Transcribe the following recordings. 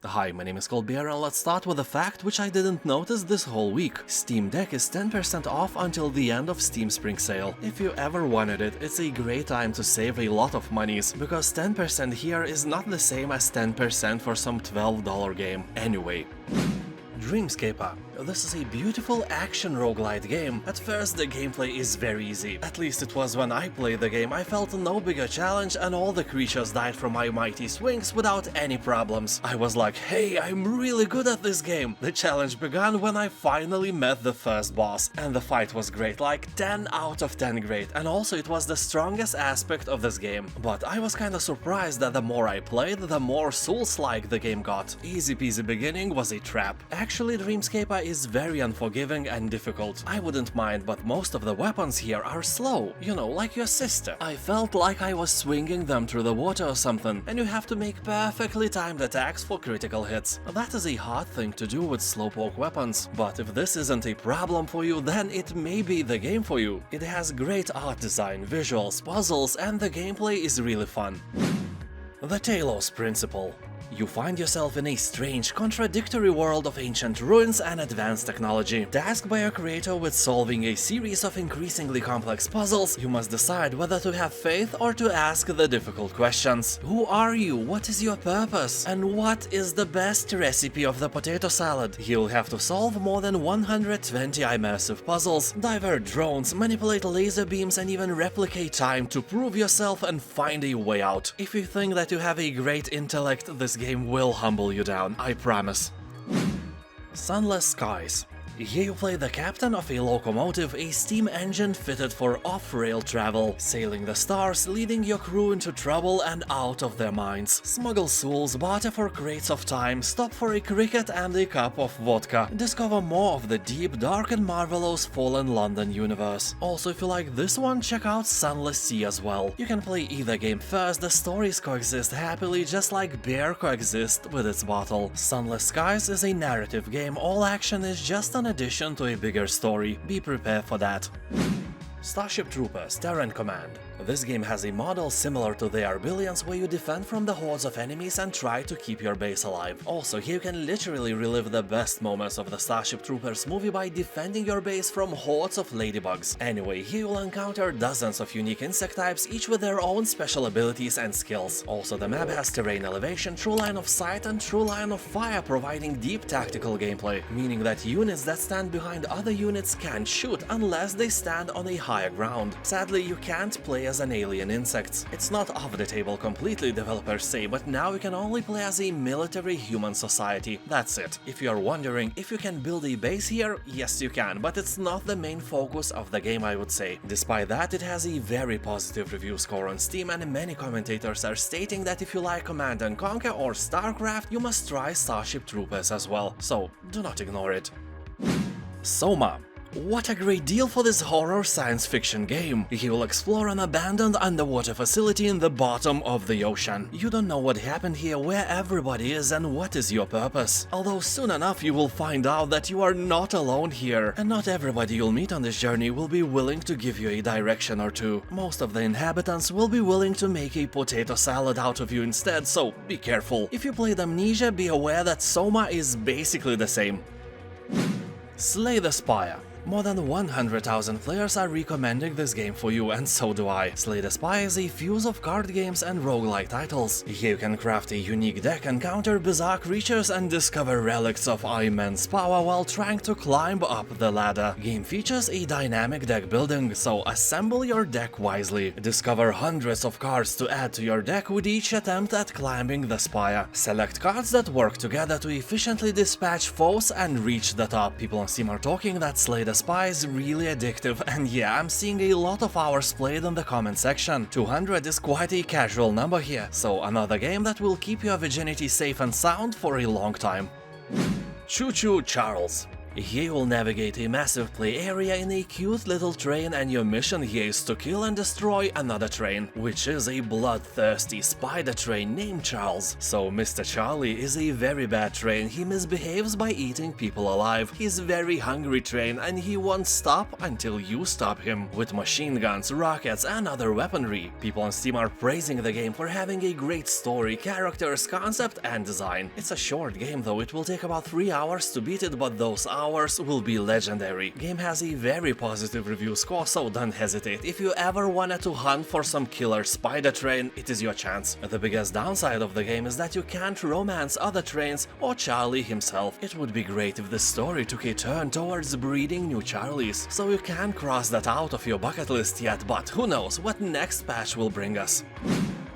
Hi, my name is Bear, and let's start with a fact which I didn't notice this whole week. Steam Deck is 10% off until the end of Steam Spring Sale. If you ever wanted it, it's a great time to save a lot of monies, because 10% here is not the same as 10% for some $12 game. Anyway. Dreamscaper. This is a beautiful action roguelite game. At first the gameplay is very easy. At least it was when I played the game. I felt no bigger challenge and all the creatures died from my mighty swings without any problems. I was like, hey, I'm really good at this game. The challenge began when I finally met the first boss, and the fight was great, like 10 out of 10 great, and also it was the strongest aspect of this game. But I was kinda surprised that the more I played, the more Souls-like the game got. Easy peasy beginning was a trap. Actually, Dreamscaper is very unforgiving and difficult. I wouldn't mind, but most of the weapons here are slow, you know, like your sister. I felt like I was swinging them through the water or something, and you have to make perfectly timed attacks for critical hits. That is a hard thing to do with slowpoke weapons, but if this isn't a problem for you, then it may be the game for you. It has great art design, visuals, puzzles, and the gameplay is really fun. The Talos Principle. You find yourself in a strange, contradictory world of ancient ruins and advanced technology. Tasked by your creator with solving a series of increasingly complex puzzles, you must decide whether to have faith or to ask the difficult questions. Who are you? What is your purpose? And what is the best recipe of the potato salad? You'll have to solve more than 120 immersive puzzles, divert drones, manipulate laser beams, and even replicate time to prove yourself and find a way out. If you think that you have a great intellect, this game will humble you down, I promise. Sunless Skies. Here you play the captain of a locomotive, a steam engine fitted for off-rail travel, sailing the stars, leading your crew into trouble and out of their minds. Smuggle souls, barter for crates of time, stop for a cricket and a cup of vodka. Discover more of the deep, dark and marvelous Fallen London universe. Also, if you like this one, check out Sunless Sea as well. You can play either game first, the stories coexist happily just like beer coexist with its bottle. Sunless Skies is a narrative game, all action is just an addition to a bigger story. Be prepared for that. Starship Troopers, Terran Command. This game has a model similar to the Arbillions, where you defend from the hordes of enemies and try to keep your base alive. Also, here you can literally relive the best moments of the Starship Troopers movie by defending your base from hordes of ladybugs. Anyway, here you'll encounter dozens of unique insect types, each with their own special abilities and skills. Also, the map has terrain elevation, true line of sight, and true line of fire, providing deep tactical gameplay, meaning that units that stand behind other units can't shoot unless they stand on a higher ground. Sadly, you can't play as an alien insect. It's not off the table completely, developers say, but now you can only play as a military human society. That's it. If you're wondering if you can build a base here, yes you can, but it's not the main focus of the game, I would say. Despite that, it has a very positive review score on Steam, and many commentators are stating that if you like Command & Conquer or StarCraft, you must try Starship Troopers as well, so do not ignore it. Soma. What a great deal for this horror science fiction game. You will explore an abandoned underwater facility in the bottom of the ocean. You don't know what happened here, where everybody is, and what is your purpose. Although soon enough you will find out that you are not alone here, and not everybody you'll meet on this journey will be willing to give you a direction or two. Most of the inhabitants will be willing to make a potato salad out of you instead, so be careful. If you played Amnesia, be aware that Soma is basically the same. Slay the Spire. More than 100,000 players are recommending this game for you, and so do I. Slay the Spire is a fuse of card games and roguelike titles. Here you can craft a unique deck, encounter bizarre creatures, and discover relics of immense power while trying to climb up the ladder. Game features a dynamic deck building, so assemble your deck wisely. Discover hundreds of cards to add to your deck with each attempt at climbing the spire. Select cards that work together to efficiently dispatch foes and reach the top. People on Steam are talking that Slay the Spire is really addictive, and yeah, I'm seeing a lot of hours played in the comment section. 200 is quite a casual number here, so another game that will keep your virginity safe and sound for a long time. Choo-Choo Charles. Here you will navigate a massive play area in a cute little train, and your mission here is to kill and destroy another train, which is a bloodthirsty spider train named Charles. So Mr. Charlie is a very bad train. He misbehaves by eating people alive. He's very hungry train, and he won't stop until you stop him. With machine guns, rockets and other weaponry. People on Steam are praising the game for having a great story, characters, concept and design. It's a short game though, it will take about 3 hours to beat it, but those hours will be legendary. Game has a very positive review score, so don't hesitate. If you ever wanted to hunt for some killer spider train, it is your chance. The biggest downside of the game is that you can't romance other trains or Charlie himself. It would be great if the story took a turn towards breeding new Charlies, so you can't cross that out of your bucket list yet, but who knows what next patch will bring us.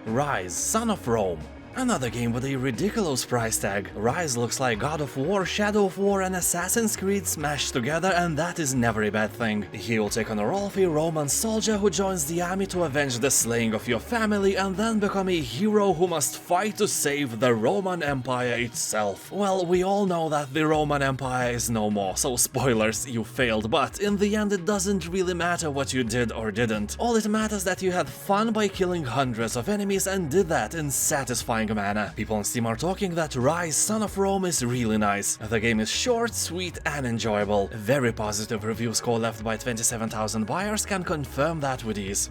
Ryse Son of Rome. Another game with a ridiculous price tag. Ryse looks like God of War, Shadow of War and Assassin's Creed smashed together, and that is never a bad thing. He will take on a role of a Roman soldier who joins the army to avenge the slaying of your family and then become a hero who must fight to save the Roman Empire itself. Well, we all know that the Roman Empire is no more, so spoilers, you failed, but in the end it doesn't really matter what you did or didn't. All it matters that you had fun by killing hundreds of enemies and did that in satisfying manner. People on Steam are talking that Ryse Son of Rome is really nice. The game is short, sweet and enjoyable. A very positive review score left by 27,000 buyers can confirm that with ease.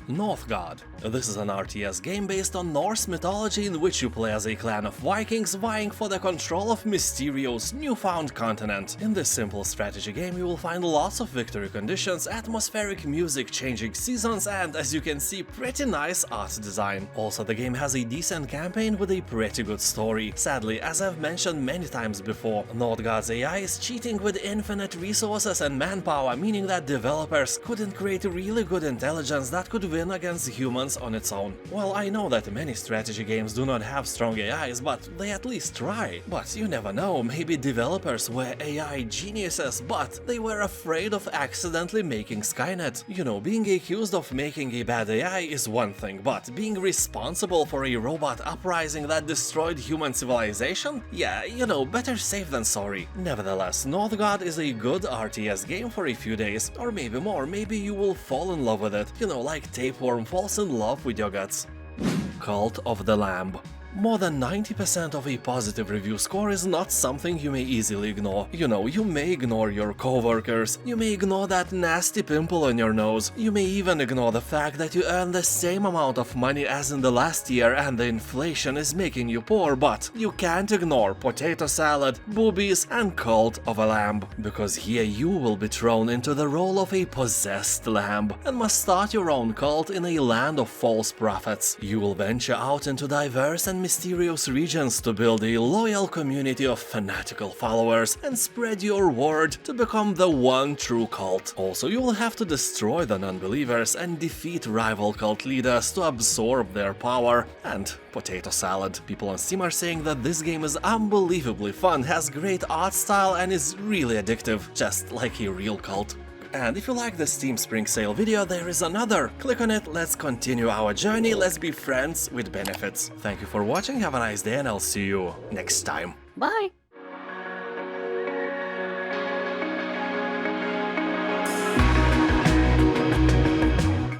Northgard. This is an RTS game based on Norse mythology in which you play as a clan of Vikings vying for the control of Mysterio's newfound continent. In this simple strategy game you will find lots of victory conditions, atmospheric music, changing seasons and, as you can see, pretty nice art design. Also, the game has a decent campaign with a pretty good story. Sadly, as I've mentioned many times before, Northgard's AI is cheating with infinite resources and manpower, meaning that developers couldn't create really good intelligence that could win against humans on its own. Well, I know that many strategy games do not have strong AIs, but they at least try. But you never know, maybe developers were AI geniuses, but they were afraid of accidentally making Skynet. You know, being accused of making a bad AI is one thing, but being responsible for a robot uprising that destroyed human civilization? Yeah, you know, better safe than sorry. Nevertheless, Northgard is a good RTS game for a few days, or maybe more. Maybe you will fall in love with it, you know, like tapeworm falls in love with your guts. Cult of the Lamb. More than 90% of a positive review score is not something you may easily ignore. You know, you may ignore your coworkers, you may ignore that nasty pimple on your nose, you may even ignore the fact that you earn the same amount of money as in the last year and the inflation is making you poor, but you can't ignore potato salad, boobies and Cult of a Lamb. Because here you will be thrown into the role of a possessed lamb and must start your own cult in a land of false prophets. You will venture out into diverse and mysterious regions to build a loyal community of fanatical followers and spread your word to become the one true cult. Also, you will have to destroy the non-believers and defeat rival cult leaders to absorb their power and potato salad. People on Steam are saying that this game is unbelievably fun, has great art style and is really addictive, just like a real cult. And if you like the Steam Spring Sale video, there is another. Click on it, let's continue our journey, let's be friends with benefits. Thank you for watching, have a nice day and I'll see you next time. Bye!